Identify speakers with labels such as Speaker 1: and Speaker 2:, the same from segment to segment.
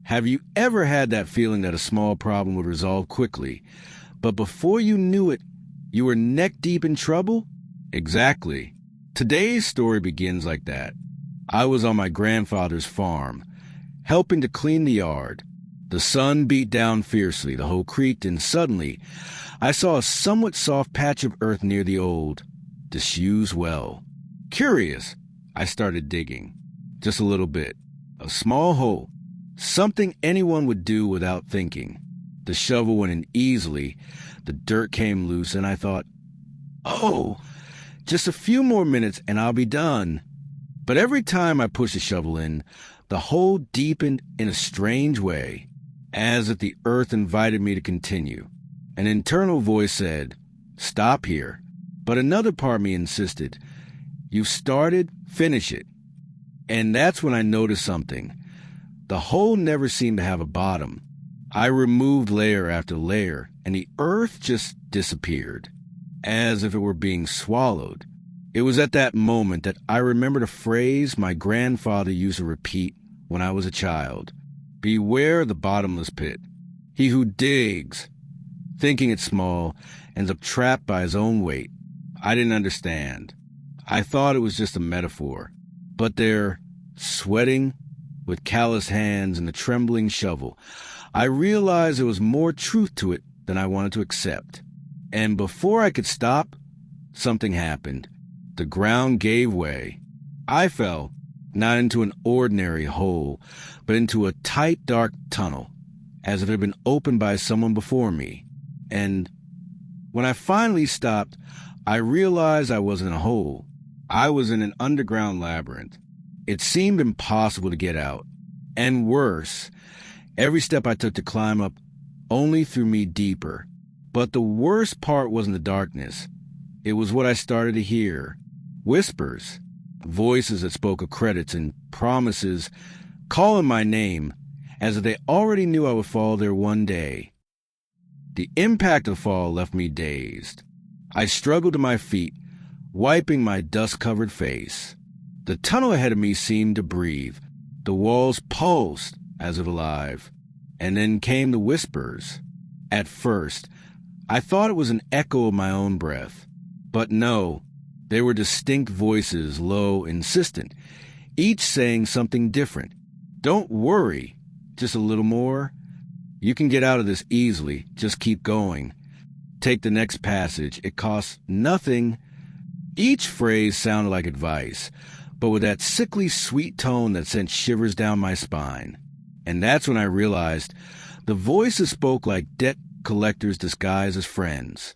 Speaker 1: Have you ever had that feeling that a small problem would resolve quickly, but before you knew it, you were neck-deep in trouble? Exactly. Today's story begins like that. I was on my grandfather's farm, helping to clean the yard. The sun beat down fiercely, the hoe creaked, and suddenly I saw a somewhat soft patch of earth near the old, disused well. Curious, I started digging. Just a little bit. A small hole. Something anyone would do without thinking. The shovel went in easily, the dirt came loose, and I thought, oh, just a few more minutes and I'll be done. But every time I pushed the shovel in, the hole deepened in a strange way, as if the earth invited me to continue. An internal voice said, stop here. But another part of me insisted, you've started, finish it. And that's when I noticed something. The hole never seemed to have a bottom. I removed layer after layer, and the earth just disappeared, as if it were being swallowed. It was at that moment that I remembered a phrase my grandfather used to repeat when I was a child. Beware the bottomless pit. He who digs, thinking it's small, ends up trapped by his own weight. I didn't understand. I thought it was just a metaphor. But there, sweating, with calloused hands and a trembling shovel, I realized there was more truth to it than I wanted to accept. And before I could stop, something happened. The ground gave way. I fell, not into an ordinary hole, but into a tight, dark tunnel, as if it had been opened by someone before me. And when I finally stopped, I realized I wasn't in a hole. I was in an underground labyrinth. It seemed impossible to get out. And worse, every step I took to climb up only threw me deeper. But the worst part wasn't the darkness. It was what I started to hear. Whispers. Voices that spoke of credits and promises, calling my name, as if they already knew I would fall there one day. The impact of the fall left me dazed. I struggled to my feet, wiping my dust-covered face. The tunnel ahead of me seemed to breathe. The walls pulsed as if alive. And then came the whispers. At first, I thought it was an echo of my own breath. But no, they were distinct voices, low, insistent, each saying something different. Don't worry, just a little more. You can get out of this easily, just keep going. Take the next passage, it costs nothing. Each phrase sounded like advice, but with that sickly sweet tone that sent shivers down my spine. And that's when I realized the voices spoke like debt collectors disguised as friends.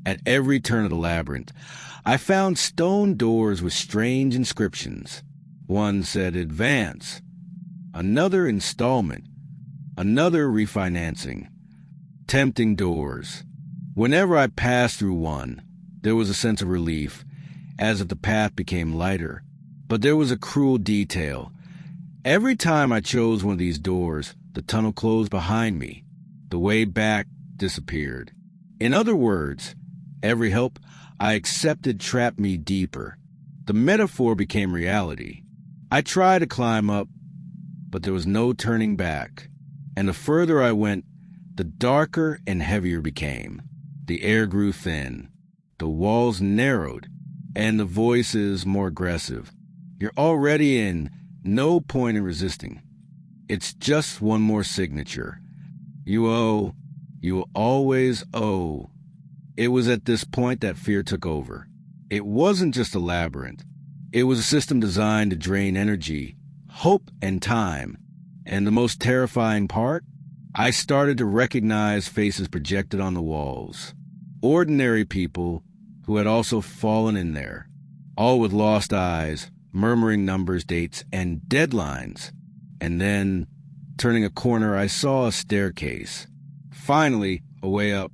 Speaker 1: At every turn of the labyrinth, I found stone doors with strange inscriptions. One said advance, another installment, another refinancing. Tempting doors. Whenever I passed through one, there was a sense of relief, as if the path became lighter. But there was a cruel detail. Every time I chose one of these doors, the tunnel closed behind me. The way back disappeared. In other words, every help I accepted trapped me deeper. The metaphor became reality. I tried to climb up, but there was no turning back. And the further I went, the darker and heavier it became. The air grew thin. The walls narrowed, and the voices more aggressive. You're already in, no point in resisting. It's just one more signature. You owe, you will always owe. It was at this point that fear took over. It wasn't just a labyrinth. It was a system designed to drain energy, hope, and time. And the most terrifying part? I started to recognize faces projected on the walls. Ordinary people who had also fallen in there, all with lost eyes, murmuring numbers, dates, and deadlines. And then, turning a corner, I saw a staircase. Finally, a way up.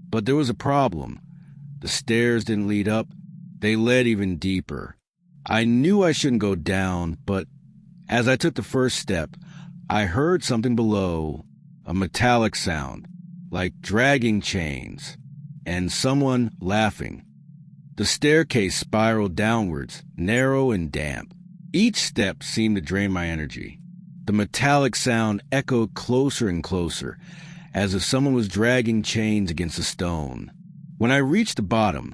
Speaker 1: But there was a problem. The stairs didn't lead up. They led even deeper. I knew I shouldn't go down, but as I took the first step, I heard something below, a metallic sound, like dragging chains, and someone laughing. The staircase spiraled downwards, narrow and damp. Each step seemed to drain my energy. The metallic sound echoed closer and closer, as if someone was dragging chains against a stone. When I reached the bottom,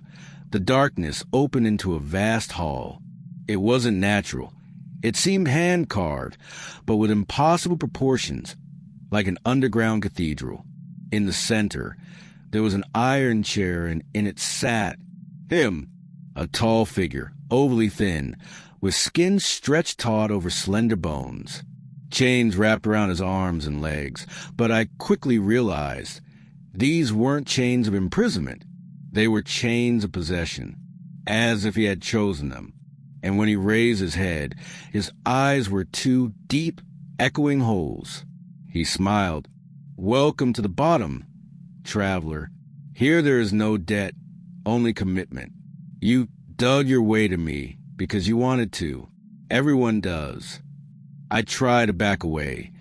Speaker 1: the darkness opened into a vast hall. It wasn't natural. It seemed hand-carved, but with impossible proportions, like an underground cathedral. In the center, there was an iron chair, and in it sat him, a tall figure, overly thin, with skin stretched taut over slender bones. Chains wrapped around his arms and legs, but I quickly realized these weren't chains of imprisonment. They were chains of possession, as if he had chosen them. And when he raised his head, his eyes were two deep, echoing holes. He smiled. "Welcome to the bottom, traveler. Here there is no debt, only commitment. You dug your way to me because you wanted to. Everyone does." I tried to back away,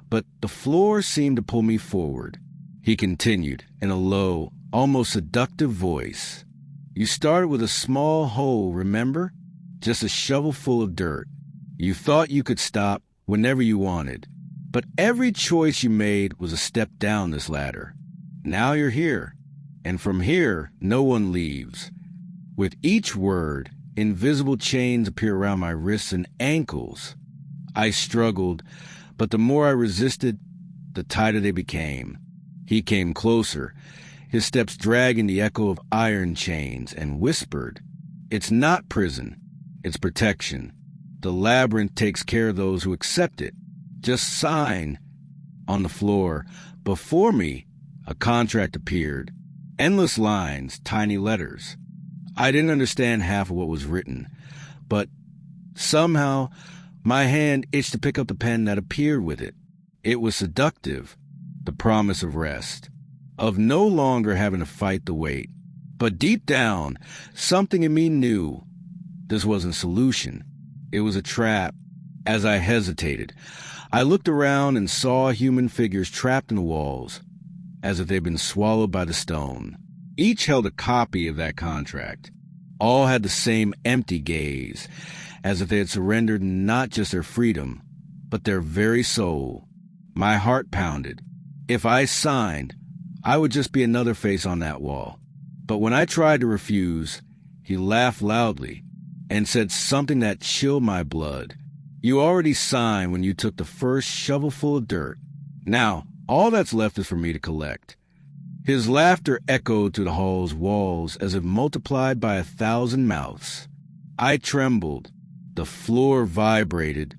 Speaker 1: but the floor seemed to pull me forward. He continued in a low, almost seductive voice. "You started with a small hole, remember? Just a shovel full of dirt. You thought you could stop whenever you wanted. But every choice you made was a step down this ladder. Now you're here, and from here, no one leaves." With each word, invisible chains appear around my wrists and ankles. I struggled, but the more I resisted, the tighter they became. He came closer, his steps dragging the echo of iron chains, and whispered, "It's not prison, it's protection. The labyrinth takes care of those who accept it. Just sign." On the floor, before me, a contract appeared. Endless lines, tiny letters. I didn't understand half of what was written, but somehow my hand itched to pick up the pen that appeared with it. It was seductive, the promise of rest, of no longer having to fight the weight. But deep down, something in me knew this wasn't a solution. It was a trap. As I hesitated, I looked around and saw human figures trapped in the walls, as if they'd been swallowed by the stone. Each held a copy of that contract. All had the same empty gaze, as if they had surrendered not just their freedom, but their very soul. My heart pounded. If I signed, I would just be another face on that wall. But when I tried to refuse, he laughed loudly and said something that chilled my blood. "You already signed when you took the first shovelful of dirt. Now, all that's left is for me to collect." His laughter echoed through the hall's walls as if multiplied by 1,000 mouths. I trembled. The floor vibrated.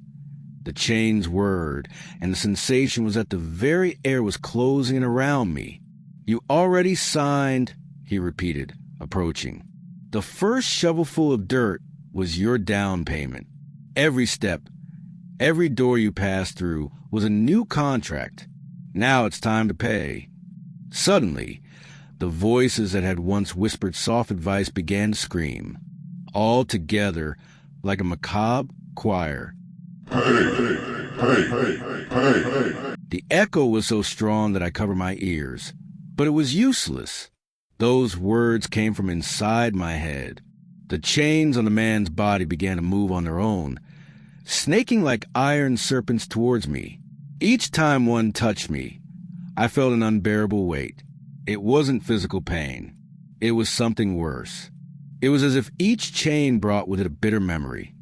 Speaker 1: The chains whirred, and the sensation was that the very air was closing in around me. "You already signed," he repeated, approaching. "The first shovelful of dirt was your down payment. Every step, every door you passed through was a new contract. Now it's time to pay." Suddenly, the voices that had once whispered soft advice began to scream, all together like a macabre choir. "Pay! Pay! Pay! Pay!" The echo was so strong that I covered my ears, but it was useless. Those words came from inside my head. The chains on the man's body began to move on their own, snaking like iron serpents towards me. Each time one touched me, I felt an unbearable weight. It wasn't physical pain. It was something worse. It was as if each chain brought with it a bitter memory.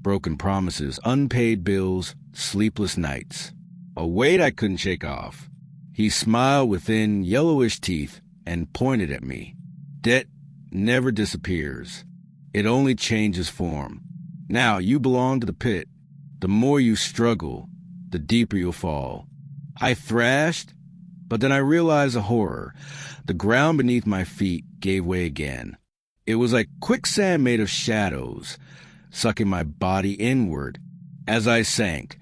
Speaker 1: Broken promises, unpaid bills, sleepless nights. A weight I couldn't shake off. He smiled with thin, yellowish teeth and pointed at me. "Debt never disappears. It only changes form. Now you belong to the pit. The more you struggle, the deeper you'll fall." I thrashed, but then I realized a horror. The ground beneath my feet gave way again. It was like quicksand made of shadows, sucking my body inward. As I sank,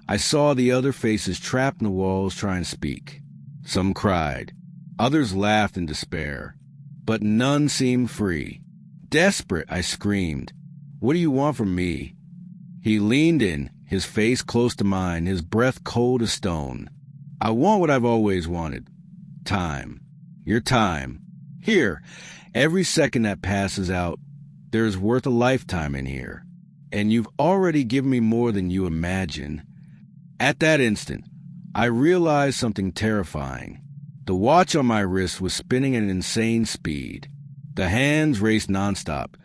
Speaker 1: I saw the other faces trapped in the walls trying to speak. Some cried. Others laughed in despair. But none seemed free. Desperate, I screamed, "What do you want from me?" He leaned in, his face close to mine, his breath cold as stone. "I want what I've always wanted. Time. Your time. Here, every second that passes out, there's worth a lifetime in here. And you've already given me more than you imagine." At that instant, I realized something terrifying. The watch on my wrist was spinning at an insane speed. The hands raced nonstop,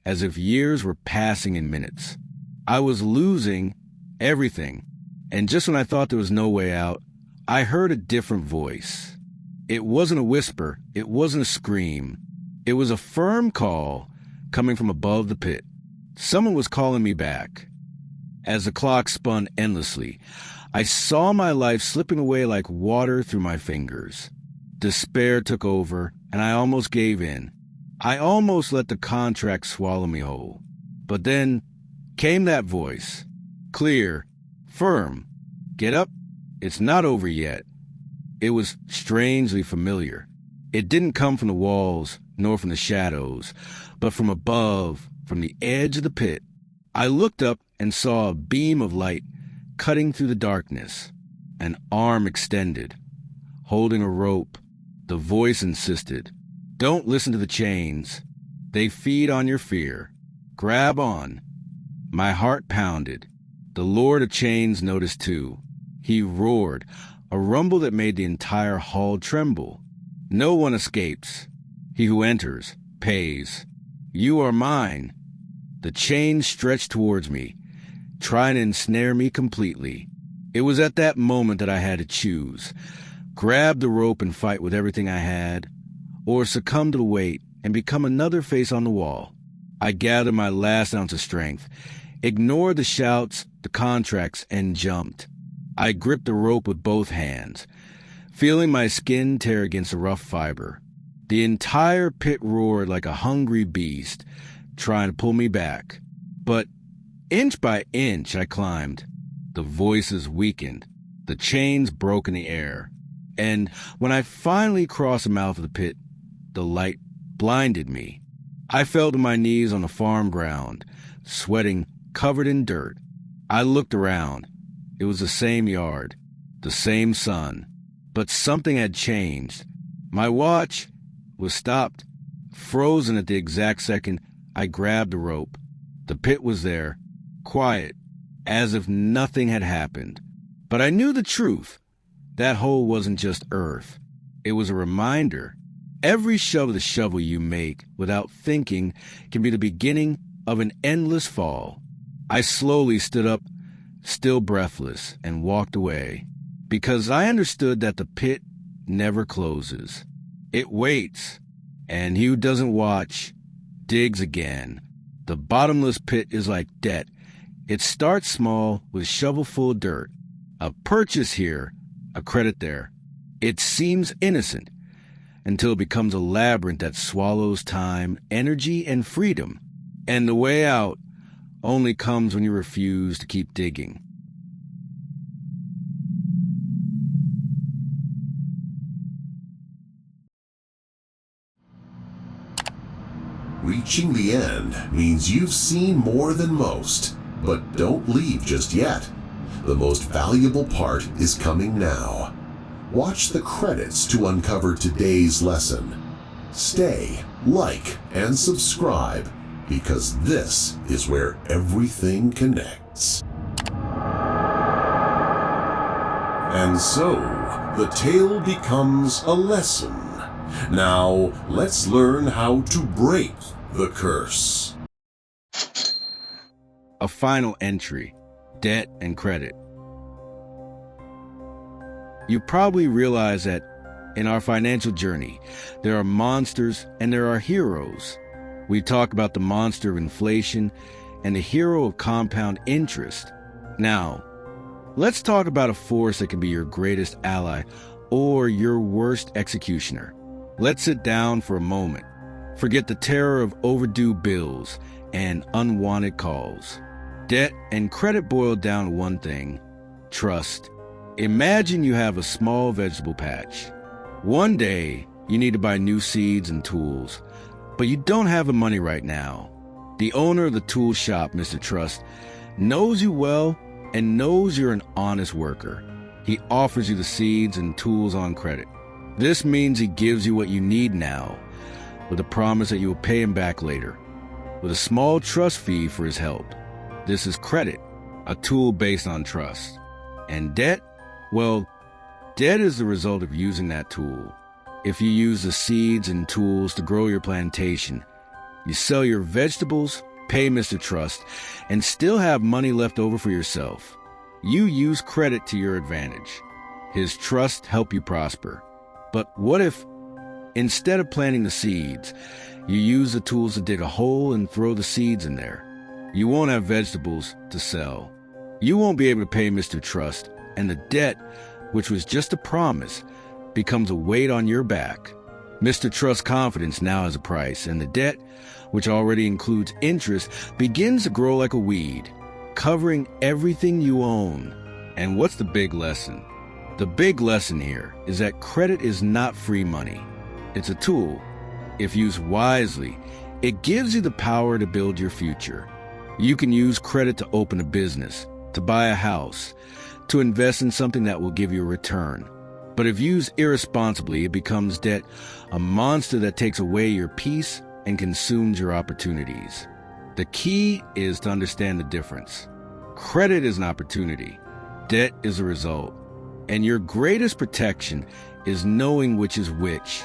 Speaker 1: as if years were passing in minutes. I was losing everything, and just when I thought there was no way out, I heard a different voice. It wasn't a whisper, it wasn't a scream. It was a firm call coming from above the pit. Someone was calling me back. As the clock spun endlessly, I saw my life slipping away like water through my fingers. Despair took over, and I almost gave in. I almost let the contract swallow me whole. But then came that voice. Clear, firm. Get up. It's not over yet. It was strangely familiar. It didn't come from the walls, nor from the shadows, but from above, from the edge of the pit. I looked up and saw a beam of light cutting through the darkness. An arm extended, holding a rope. The voice insisted, "Don't listen to the chains. They feed on your fear. Grab on." My heart pounded. The Lord of Chains noticed too. He roared, a rumble that made the entire hall tremble. "No one escapes. He who enters pays. You are mine." The chain stretched towards me, trying to ensnare me completely. It was at that moment that I had to choose. Grab the rope and fight with everything I had, or succumb to the weight and become another face on the wall. I gathered my last ounce of strength, ignored the shouts, the contracts, and jumped. I gripped the rope with both hands, feeling my skin tear against the rough fiber. The entire pit roared like a hungry beast, trying to pull me back. But inch by inch I climbed. The voices weakened. The chains broke in the air. And when I finally crossed the mouth of the pit, the light blinded me. I fell to my knees on the farm ground, sweating, covered in dirt. I looked around. It was the same yard, the same sun, but something had changed. My watch was stopped, frozen at the exact second I grabbed the rope. The pit was there, quiet, as if nothing had happened. But I knew the truth. That hole wasn't just earth. It was a reminder. Every shove of the shovel you make without thinking can be the beginning of an endless fall. I slowly stood up, still breathless, and walked away, because I understood that the pit never closes. It waits, and he who doesn't watch digs again. The bottomless pit is like debt. It starts small with shovelful of dirt. A purchase here, a credit there. It seems innocent until it becomes a labyrinth that swallows time, energy, and freedom. And the way out only comes when you refuse to keep digging.
Speaker 2: Reaching the end means you've seen more than most, but don't leave just yet. The most valuable part is coming now. Watch the credits to uncover today's lesson. Stay, like, and subscribe, because this is where everything connects. And so, the tale becomes a lesson. Now, let's learn how to break the curse.
Speaker 1: A final entry, debt and credit. You probably realize that in our financial journey, there are monsters and there are heroes. We talk about the monster of inflation and the hero of compound interest. Now, let's talk about a force that can be your greatest ally or your worst executioner. Let's sit down for a moment. Forget the terror of overdue bills and unwanted calls. Debt and credit boil down to one thing: trust. Imagine you have a small vegetable patch. One day, you need to buy new seeds and tools, but you don't have the money right now. The owner of the tool shop, Mr. Trust, knows you well and knows you're an honest worker. He offers you the seeds and tools on credit. This means he gives you what you need now, with a promise that you will pay him back later, with a small trust fee for his help. This is credit, a tool based on trust. And debt? Well, debt is the result of using that tool. If you use the seeds and tools to grow your plantation, you sell your vegetables, pay Mr. Trust, and still have money left over for yourself. You use credit to your advantage. His trust help you prosper. But what if, instead of planting the seeds, you use the tools to dig a hole and throw the seeds in there? You won't have vegetables to sell. You won't be able to pay Mr. Trust, and the debt, which was just a promise, becomes a weight on your back. Mr. Trust's confidence now has a price, and the debt, which already includes interest, begins to grow like a weed, covering everything you own. And what's the big lesson? The big lesson here is that credit is not free money. It's a tool. If used wisely, it gives you the power to build your future. You can use credit to open a business, to buy a house, to invest in something that will give you a return. But if used irresponsibly, it becomes debt, a monster that takes away your peace and consumes your opportunities. The key is to understand the difference. Credit is an opportunity. Debt is a result. And your greatest protection is knowing which is which.